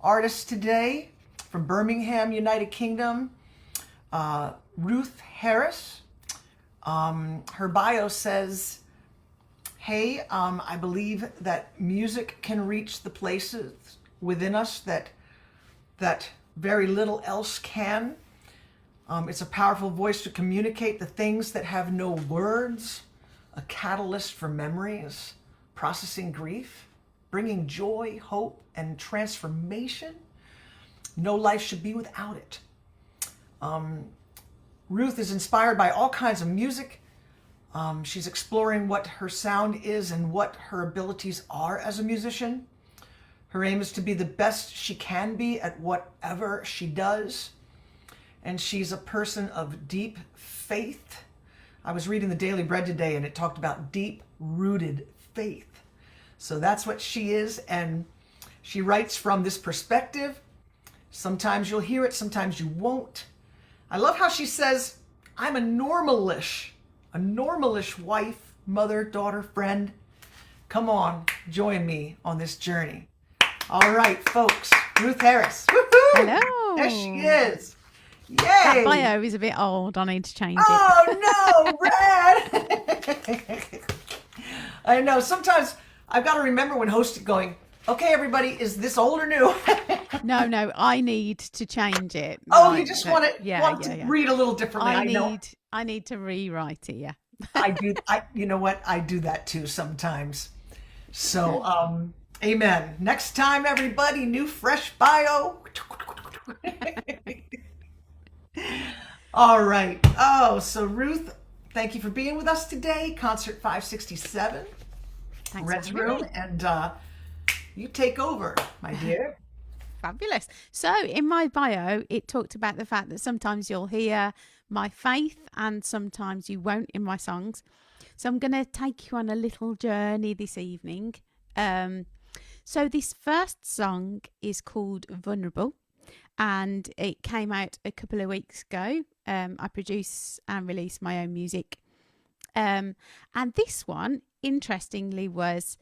artist today from Birmingham, United Kingdom, Ruth Harris. Her bio says, hey, I believe that music can reach the places within us that very little else can. It's a powerful voice to communicate the things that have no words, a catalyst for memories, processing grief, bringing joy, hope, and transformation. No life should be without it. Ruth is inspired by all kinds of music. She's exploring what her sound is and what her abilities are as a musician. Her aim is to be the best she can be at whatever she does. And she's a person of deep faith. I was reading the Daily Bread today and it talked about deep-rooted faith. So that's what she is, and she writes from this perspective. Sometimes you'll hear it, sometimes you won't. I love how she says, I'm a normalish wife, mother, daughter, friend. Come on, join me on this journey. All right, folks, Ruth Harris. Woo-hoo! Hello. There she is. Yay! That bio is a bit old. I need to change it. Oh, no, Brad! I know. Sometimes I've got to remember when hosting going, okay, everybody, is this old or new? No, I need to change it. Oh, you just want it to read a little differently. I need to rewrite it, yeah. You know what? I do that too sometimes. So, amen. Next time, everybody, new fresh bio. All right. Oh, so Ruth, thank you for being with us today. Concert 567. Thanks Red's for having Room. me. And you take over, my dear. Fabulous. So in my bio, it talked about the fact that sometimes you'll hear my faith and sometimes you won't in my songs. So I'm going to take you on a little journey this evening. So this first song is called Vulnerable, and it came out a couple of weeks ago. I produce and release my own music. And this one, interestingly, was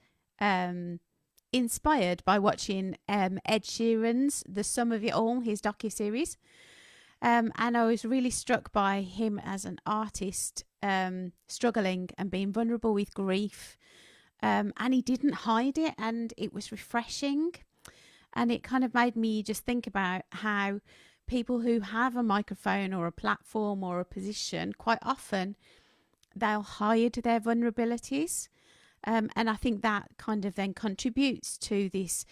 inspired by watching Ed Sheeran's The Sum of It All, his docuseries. And I was really struck by him as an artist, struggling and being vulnerable with grief. And he didn't hide it, and it was refreshing. And it kind of made me just think about how people who have a microphone or a platform or a position, quite often they'll hide their vulnerabilities. And I think that kind of then contributes to this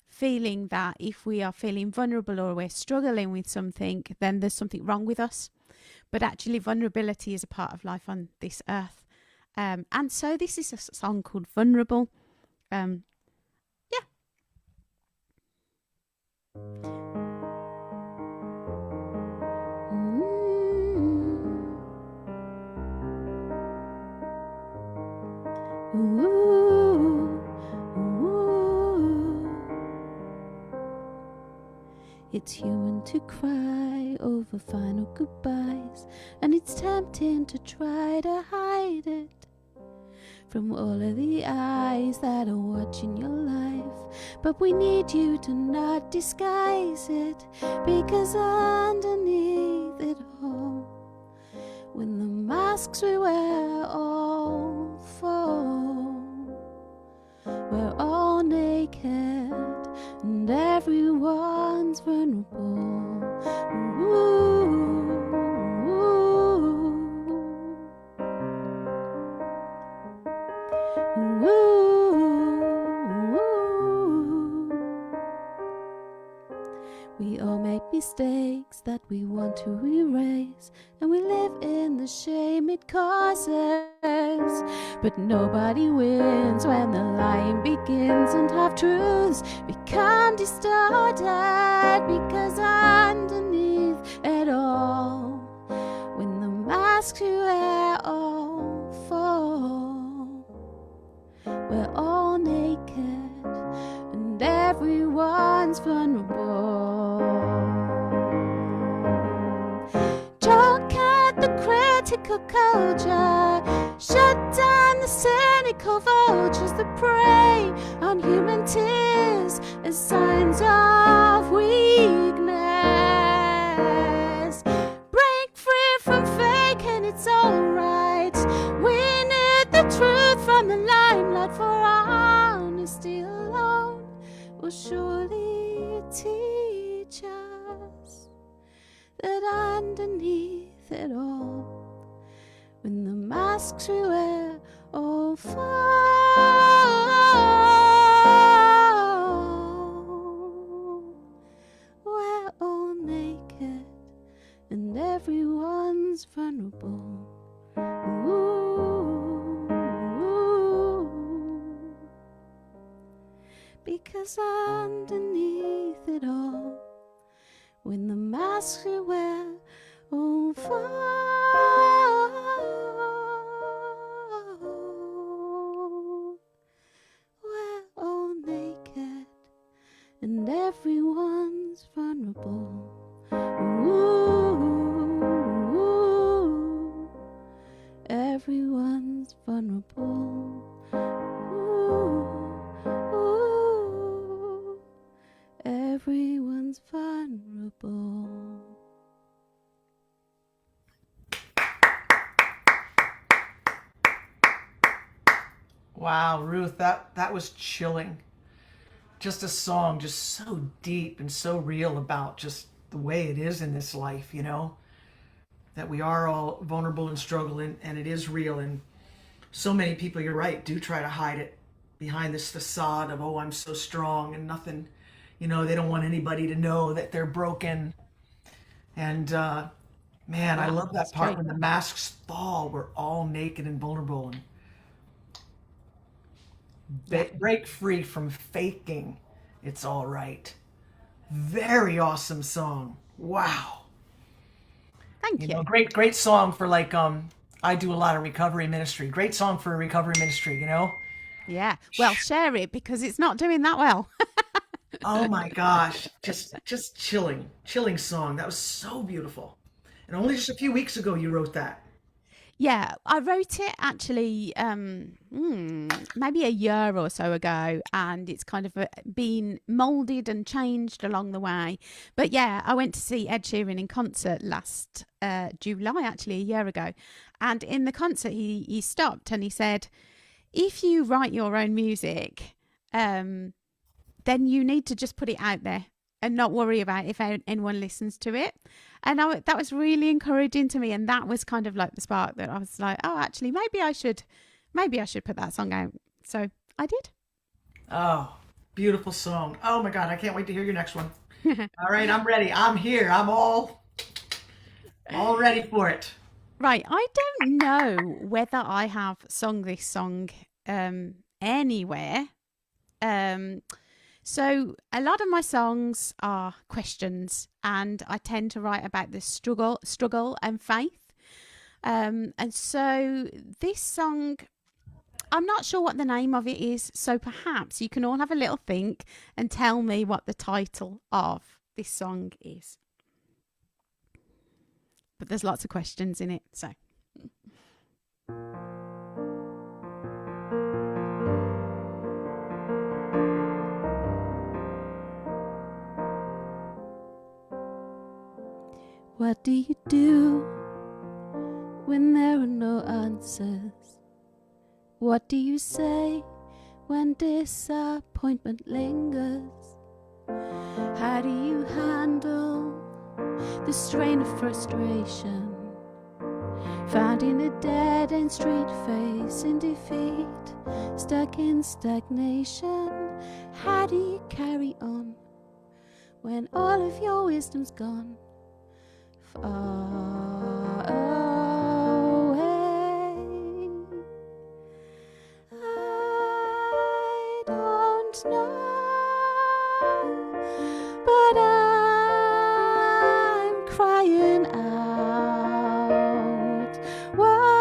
feeling that if we are feeling vulnerable or we're struggling with something, then there's something wrong with us. But actually, vulnerability is a part of life on this earth. And so this is a song called Vulnerable. Yeah. It's human to cry over final goodbyes, and it's tempting to try to hide it from all of the eyes that are watching your life. But we need you to not disguise it, because underneath it all, when the masks we wear all fall, we're all naked and everyone's vulnerable. Ooh, ooh, ooh. We all make mistakes that we want to erase, and we live in the shame it causes. But nobody wins when the lying begins, and half-truths become distorted, because underneath it all, when the masks you wear all fall, we're all naked and everyone's vulnerable. Choke at the critical culture, shut down the cynical vultures that prey on human tears as signs of slowly teach us that underneath it all, when the masks we wear all fall, we're all naked and everyone's vulnerable. Because underneath it all, when the masks we wear all fall, we're all naked and everyone's vulnerable. Everyone's vulnerable. Everyone's vulnerable. Wow, Ruth, that was chilling. Just a song, just so deep and so real about just the way it is in this life, you know, that we are all vulnerable and struggling, and it is real. And so many people, you're right, do try to hide it behind this facade of, oh, I'm so strong and nothing, you know, they don't want anybody to know that they're broken. And man, I Yeah, love that that's part true. when the masks fall, we're all naked and vulnerable, and Yeah, break free from faking it's all right. Very awesome song. Wow. You thank know, you. great song for like I do a lot of recovery ministry. Great song for a recovery ministry, you know? Yeah, well, share it because it's not doing that well. Oh my gosh. Just chilling song. That was so beautiful. And only just a few weeks ago you wrote that. Yeah, I wrote it actually maybe a year or so ago, and it's kind of been molded and changed along the way. But yeah, I went to see Ed Sheeran in concert last July, actually a year ago. And in the concert, he stopped and he said, if you write your own music, then you need to just put it out there and not worry about if anyone listens to it. And that was really encouraging to me. And that was kind of like the spark that I was like, oh, actually, maybe I should put that song out. So I did. Oh, beautiful song. Oh my God, I can't wait to hear your next one. All right, I'm ready. I'm here. I'm all ready for it. Right. I don't know whether I have sung this song anywhere. Um, So a lot of my songs are questions, and I tend to write about the struggle and faith. And so this song, I'm not sure what the name of it is. So perhaps you can all have a little think and tell me what the title of this song is. But there's lots of questions in it. So what do you do when there are no answers? What do you say when disappointment lingers? How do you handle the strain of frustration, found in a dead-end street, facing defeat, stuck in stagnation? How do you carry on when all of your wisdom's gone? Far away, I don't know, but I'm crying out wordless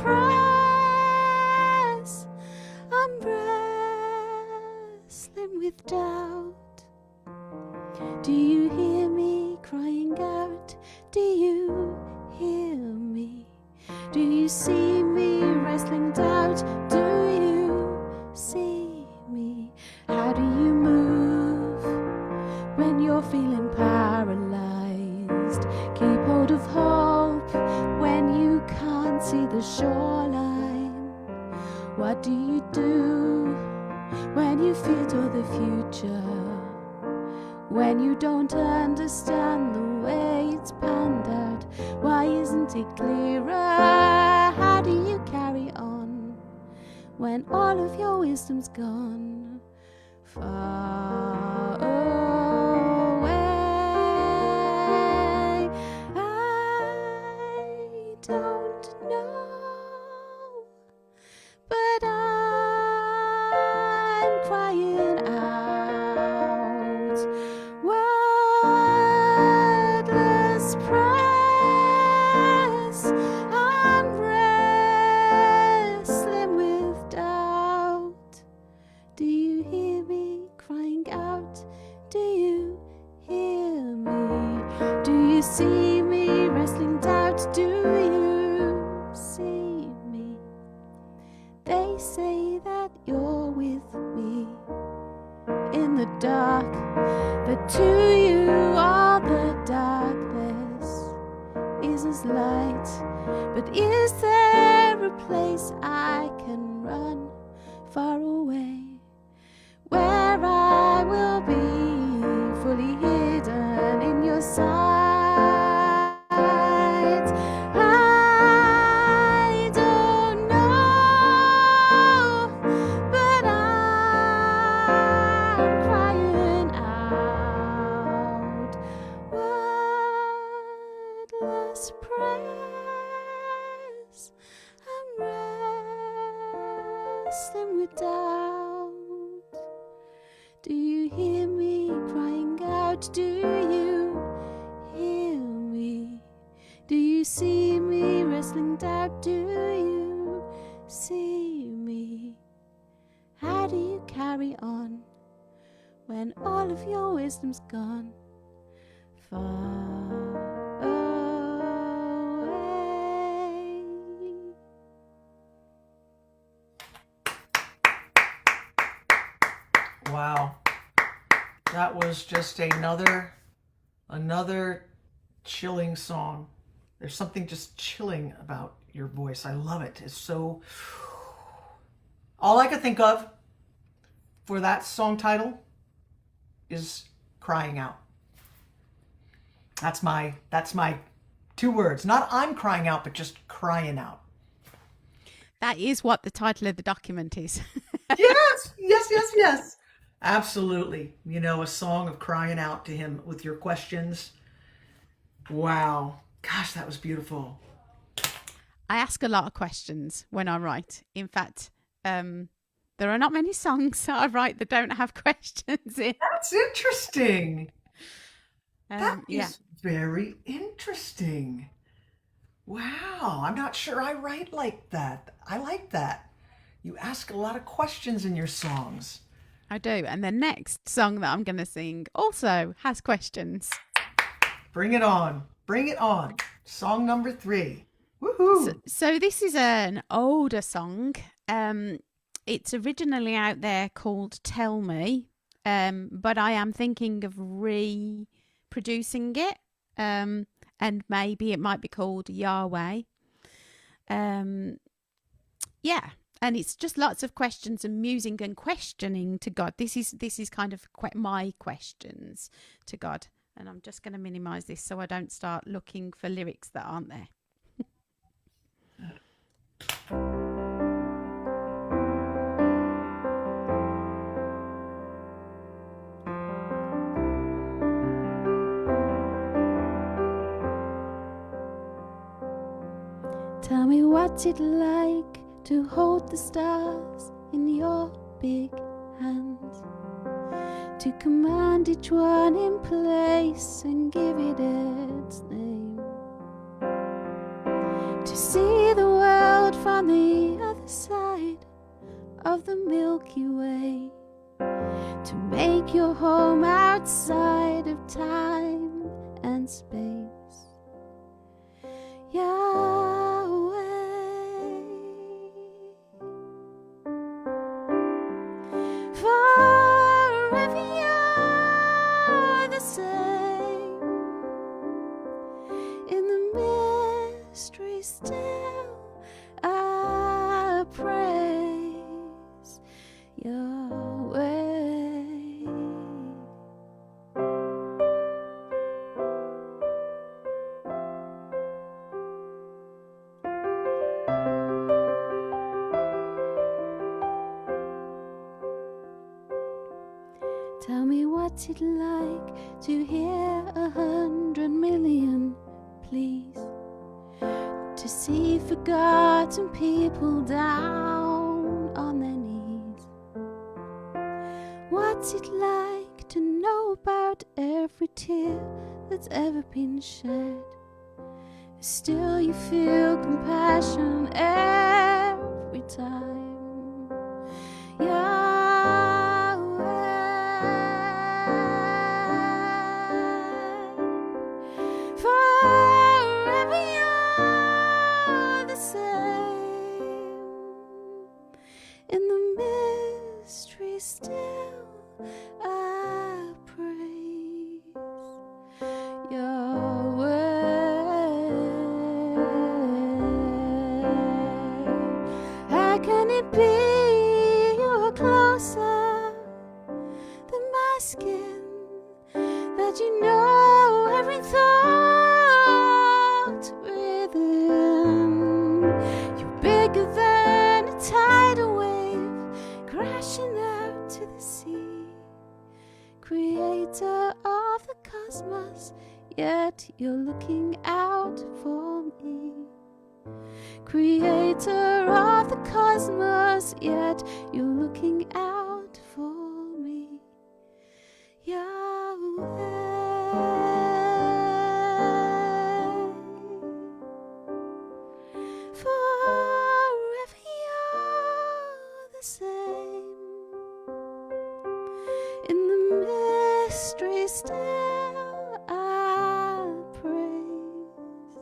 praise. I'm wrestling with doubt. Do you hear me crying out? Do you hear me? Do you see me wrestling doubt? Do you see me? How do you move when you're feeling paralyzed? Keep hold of hope when you can't see the shoreline. What do you do when you feel when you don't understand the way it's panned out? Why isn't it clearer? How do you carry on when all of your wisdom's gone far away? I don't know, but I'm crying out wordless praise. I'm wrestling with doubt. Do you hear me crying out? Do you hear me? Do you see me wrestling doubt? Do you see me? They say that you're with me in the dark, that to you all the darkness is as light. But is there a place I can run far away, where I will be fully hidden in your sight? I don't know, but I'm crying out wordless praise. I'm wrestling with doubt. Do you hear me crying out? Do you hear me? Do you see me wrestling doubt? Do you see me? How do you carry on when all of your wisdom's gone far away? Wow. That was just another chilling song. There's something just chilling about your voice. I love it. It's so... All I could think of for that song title is crying out. That's my 2 words. Not I'm crying out, but just crying out. That is what the title of the document is. Yes. Absolutely. You know, a song of crying out to him with your questions. Wow. Gosh, that was beautiful. I ask a lot of questions when I write. In fact, there are not many songs that I write that don't have questions in. That's interesting. That Yeah. is very interesting. Wow. I'm not sure I write like that. I like that. You ask a lot of questions in your songs. I do. And the next song that I'm going to sing also has questions. Bring it on. Bring it on. Song number 3. Woohoo. So this is an older song. It's originally out there called Tell Me, but I am thinking of reproducing it, and maybe it might be called Yahweh. Yeah. And it's just lots of questions and musing and questioning to God. This is kind of my questions to God. And I'm just going to minimize this so I don't start looking for lyrics that aren't there. Tell me what's it like to hold the stars in your big hands, to command each one in place and give it its name, to see the world from the other side of the Milky Way, to make your home outside of time and space. Yahweh, forever you're the same, in the mystery still I praise Yahweh. Tell me what's it like to hear 100 million, please. To see forgotten people down on their knees. What's it like to know about every tear that's ever been shed? Still you feel compassion every time. Yahweh, forever you're the same. In the mystery still I praise Yahweh. How can it be you're closer than my skin, that you know every thought within? You're bigger than a tidal wave crashing out to the sea, creator of the cosmos, yet you're looking out for me. Creator of the cosmos, yet you're looking out for me. Yahweh, forever you're the same. In the mystery still I praise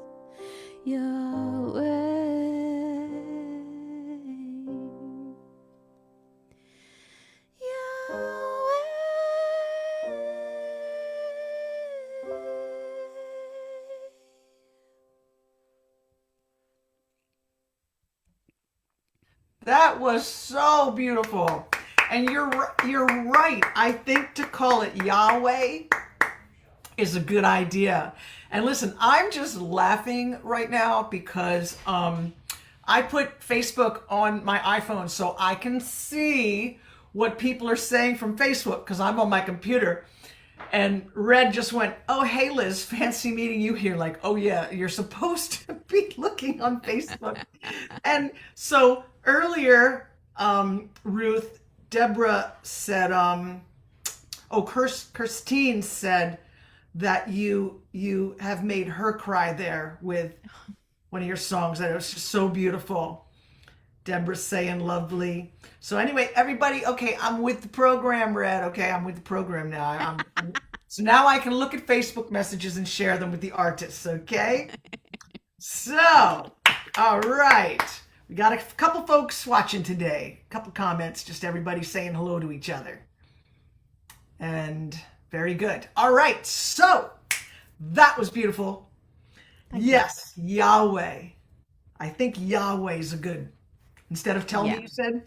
Yahweh. That was so beautiful. And you're right. I think to call it Yahweh is a good idea. And listen, I'm just laughing right now because I put Facebook on my iPhone so I can see what people are saying from Facebook because I'm on my computer. And Red just went, "Oh, hey, Liz, fancy meeting you here." Like, oh, yeah, you're supposed to be looking on Facebook. And so earlier, Ruth, Deborah said, Kirstine said that you have made her cry there with one of your songs. That it was just so beautiful. Deborah's saying lovely. So anyway, everybody, okay, I'm with the program, Red. Okay, I'm with the program now. So now I can look at Facebook messages and share them with the artists, okay? So, all right. We got a couple folks watching today. A couple comments, just everybody saying hello to each other. And very good. All right, so that was beautiful. Yes, Yahweh. I think Yahweh is a good, instead of tell me, you said?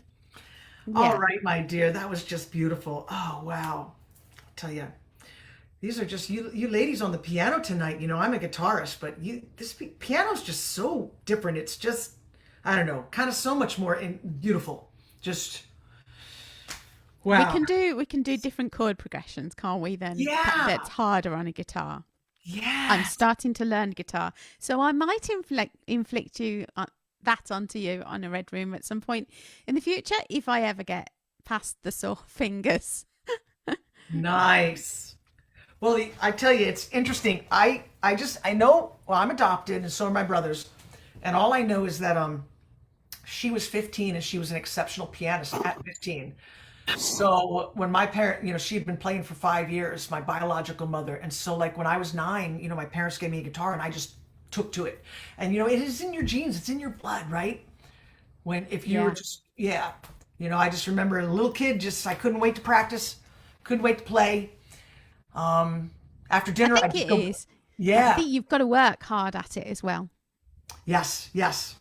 Yeah. All right, my dear, that was just beautiful. Oh, wow. I'll tell you, these are just you ladies on the piano tonight. You know, I'm a guitarist, but this piano's just so different. It's just, I don't know, kind of so much more beautiful. Just wow. We can do different chord progressions, can't we? Then Yeah. that's harder on a guitar. Yeah. I'm starting to learn guitar, so I might inflict you that onto you on a Red Room at some point in the future if I ever get past the sore fingers. Nice. Well, I tell you, it's interesting. I know. Well, I'm adopted, and so are my brothers, and all I know is that she was 15 and she was an exceptional pianist at 15. So when my parent, you know, she had been playing for 5 years, my biological mother. And so like when I was 9, you know, my parents gave me a guitar and I just took to it. And, you know, it is in your genes. It's in your blood, right? If you were just, you know, I just remember a little kid, I couldn't wait to practice, couldn't wait to play. After dinner, I think it is. Yeah. I think you've got to work hard at it as well. Yes, yes.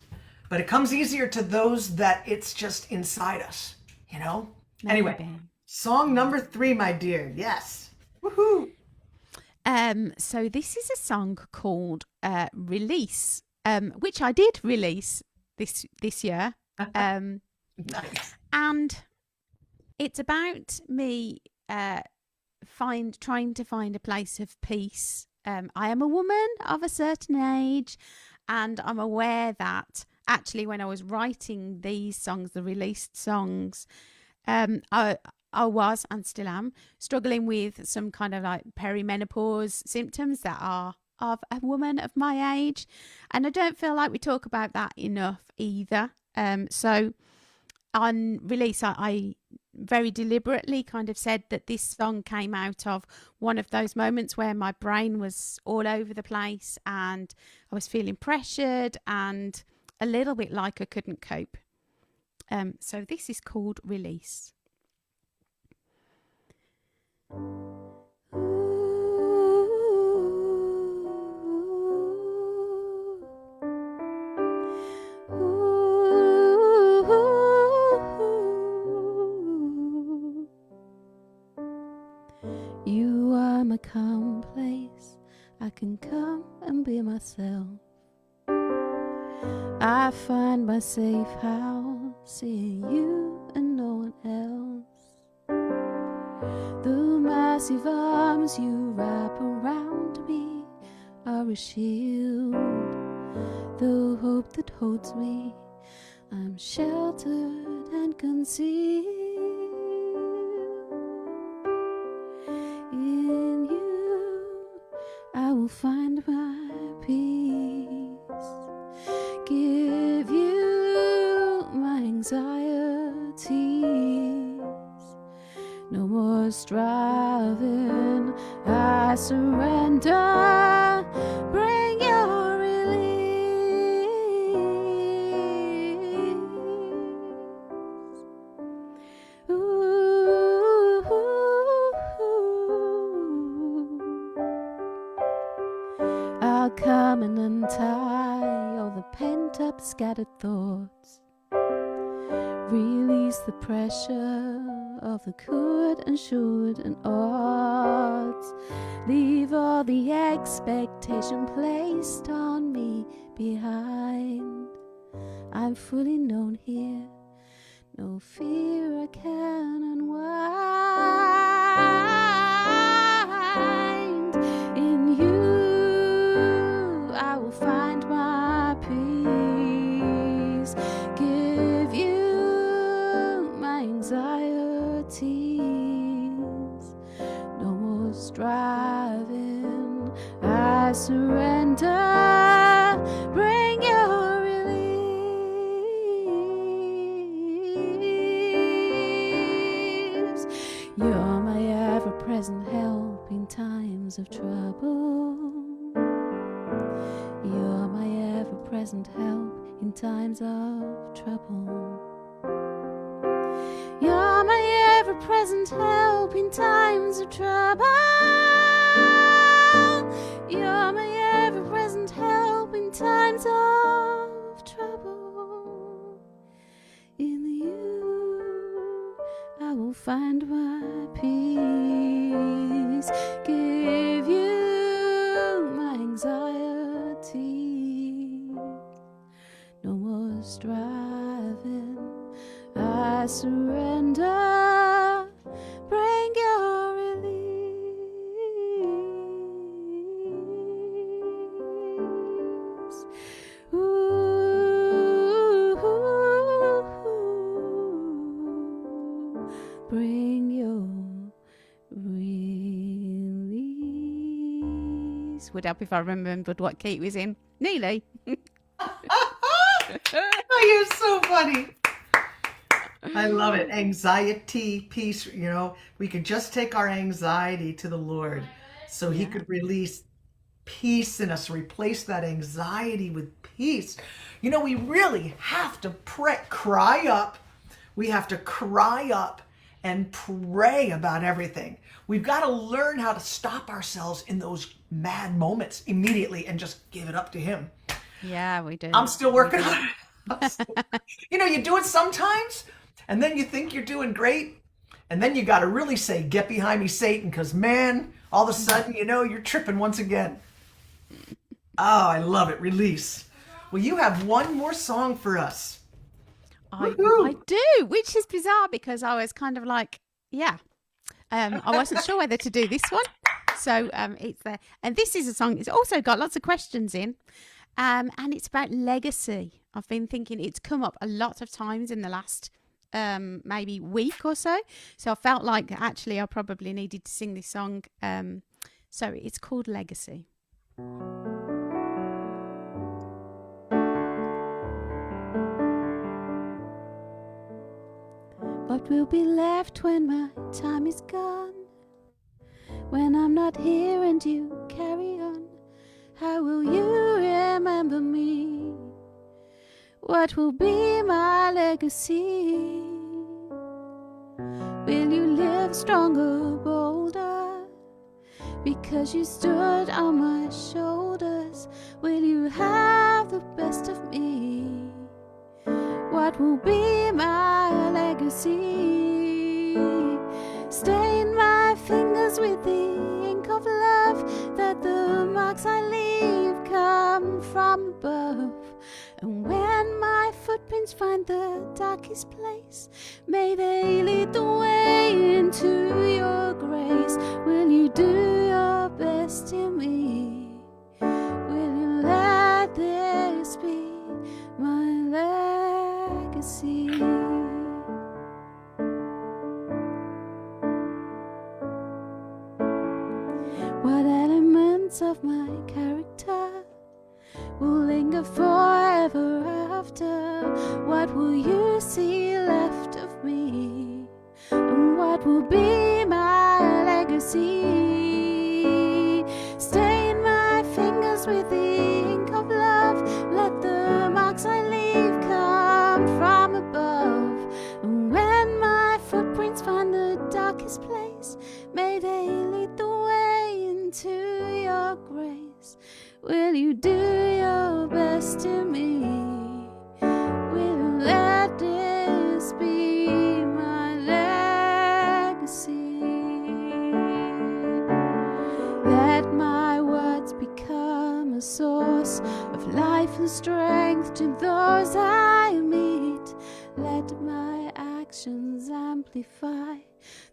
But it comes easier to those that it's just inside us, you know? Anyway, song number 3, my dear. Yes. Woohoo. So this is a song called Release, which I did release this year. Nice. And it's about me trying to find a place of peace. I am a woman of a certain age, and I'm aware that actually when I was writing these songs, the released songs, I was and still am struggling with some kind of like perimenopause symptoms that are of a woman of my age, and I don't feel like we talk about that enough either. So on release, I very deliberately kind of said that this song came out of one of those moments where my brain was all over the place and I was feeling pressured and a little bit like I couldn't cope. So this is called Release. You are my calm place. I can come and be myself. I find my safe house, seeing you and no one else. The massive arms you wrap around me are a shield. The hope that holds me, I'm sheltered and concealed. In you, I will find my peace. Give you my anxieties. No more striving, I surrender. Bring your release. Ooh, I'll come and untie all the pent-up scattered thoughts. Release the pressure of the could and should and oughts. Leave all the expectation placed on me behind. I'm fully known here, no fear I can unwind. In you I will find my peace. Give you my anxieties. No more striving, I surrender. Bring your release. You're my ever-present help in times of trouble. You're my ever-present help in times of trouble. You're my ever-present help in times of trouble. You're my ever-present help in times of trouble. In you, I will find my peace. Give you my anxiety. No more striving, I surrender. Bring your release. Ooh, bring your release. Would help if I remembered what key it was in. Neely. Oh, you're so funny. I love it. Anxiety, peace. You know, we could just take our anxiety to the Lord so He could release peace in us, replace that anxiety with peace. You know, we really have to cry up. We have to cry up and pray about everything. We've got to learn how to stop ourselves in those mad moments immediately and just give it up to Him. Yeah, we do. I'm still working on it. You know, you do it sometimes, and then you think you're doing great, and then you got to really say, "Get behind me, Satan," because man, all of a sudden, you know, you're tripping once again. Oh, I love it. Release. Well, you have one more song for us. I do, which is bizarre because I was kind of like, yeah, I wasn't sure whether to do this one. So it's there. And this is a song, it's also got lots of questions in. And it's about legacy. I've been thinking it's come up a lot of times in the last maybe week or so. So I felt like actually I probably needed to sing this song. So it's called Legacy. What will be left when my time is gone? When I'm not here and you carry on, how will you remember me? What will be my legacy? Will you live stronger, bolder, because you stood on my shoulders? Will you have the best of me? What will be my legacy? Stain my fingers with the ink of love, that the marks I leave come from above. And when my footprints find the darkest place, may they lead the way into your grace. Will you do your best in me? Will you let this be my legacy? What elements of my character will linger forever after? What will you see left of me? And what will be my legacy? Stain my fingers with the ink of love, let the marks I leave come from above. And when my footprints find the darkest place, may they lead the way into your grace. Will you do your best to me? Will you let this be my legacy? Let my words become a source of life and strength to those I meet. Let my actions amplify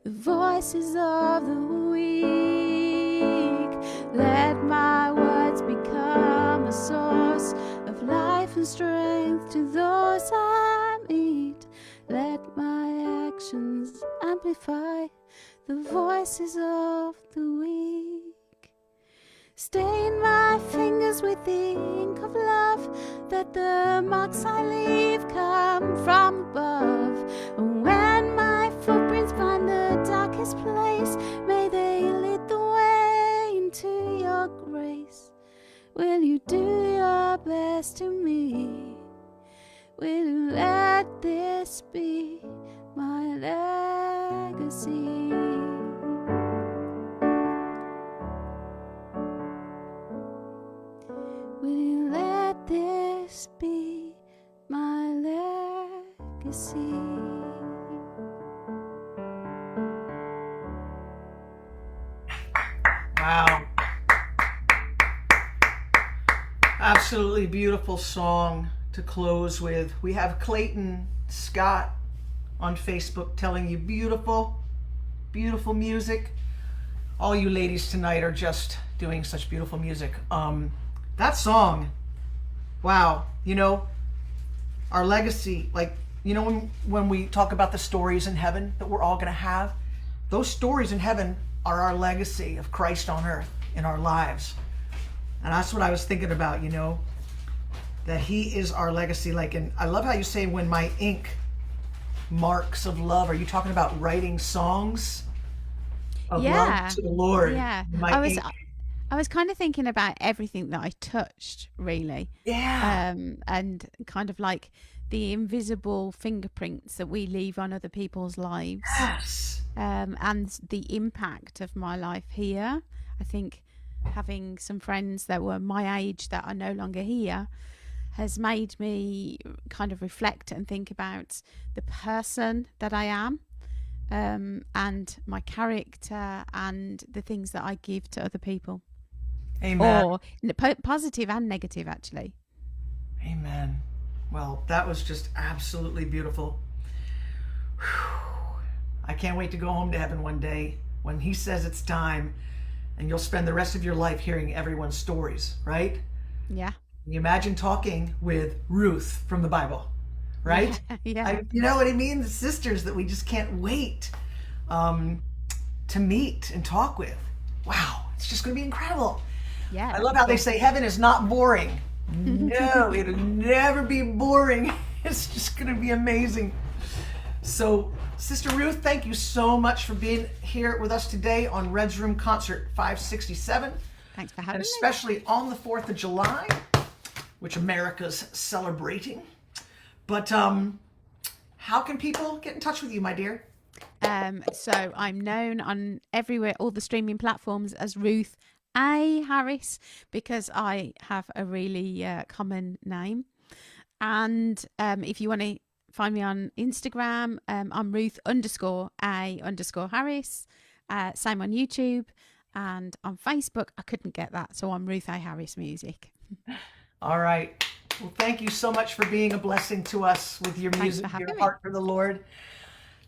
the voices of the weak. Let my words become a source of life and strength to those I meet. Let my actions amplify the voices of the weak. Stain my fingers with the ink of love, that the marks I leave come from above. And when my footprints find the darkest place, may they lead the way into your grace. Will you do your best to me? Will you let this be my legacy? Will you let this be my legacy? Wow. Absolutely beautiful song to close with. We have Clayton Scott on Facebook telling you beautiful, beautiful music. All you ladies tonight are just doing such beautiful music. That song, wow, you know, our legacy, like, you know, when we talk about the stories in heaven that we're all going to have, those stories in heaven are our legacy of Christ on earth in our lives. And that's what I was thinking about, you know, that he is our legacy. Like, and I love how you say, when my ink marks of love. Are you talking about writing songs of love to the Lord? Yeah. I was kind of thinking about everything that I touched, really. Yeah. And kind of like the invisible fingerprints that we leave on other people's lives. Yes. And the impact of my life here. I think having some friends that were my age that are no longer here has made me kind of reflect and think about the person that I am, and my character and the things that I give to other people. Amen. Or positive and negative, actually. Amen. Well, that was just absolutely beautiful. Whew. I can't wait to go home to heaven one day when he says it's time, and you'll spend the rest of your life hearing everyone's stories, right? Yeah. Can you imagine talking with Ruth from the Bible, right? Yeah. You know what I mean? The sisters that we just can't wait to meet and talk with. Wow, it's just going to be incredible. Yeah. I love how they say heaven is not boring. No, it'll never be boring. It's just going to be amazing. So, Sister Ruth, thank you so much for being here with us today on Red's Room Concert 567. Thanks for having And me. especially on the 4th of July, which America's celebrating. But how can people get in touch with you, my dear? So I'm known on everywhere, all the streaming platforms, as Ruth A. Harris, because I have a really common name. And if you want to find me on Instagram, I'm Ruth_A_Harris. Same on YouTube. And on Facebook, I couldn't get that. So I'm Ruth A. Harris Music. All right. Well, thank you so much for being a blessing to us with your Thanks music, for your having me. heart for the Lord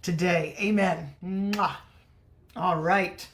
today. Amen. Mwah. All right.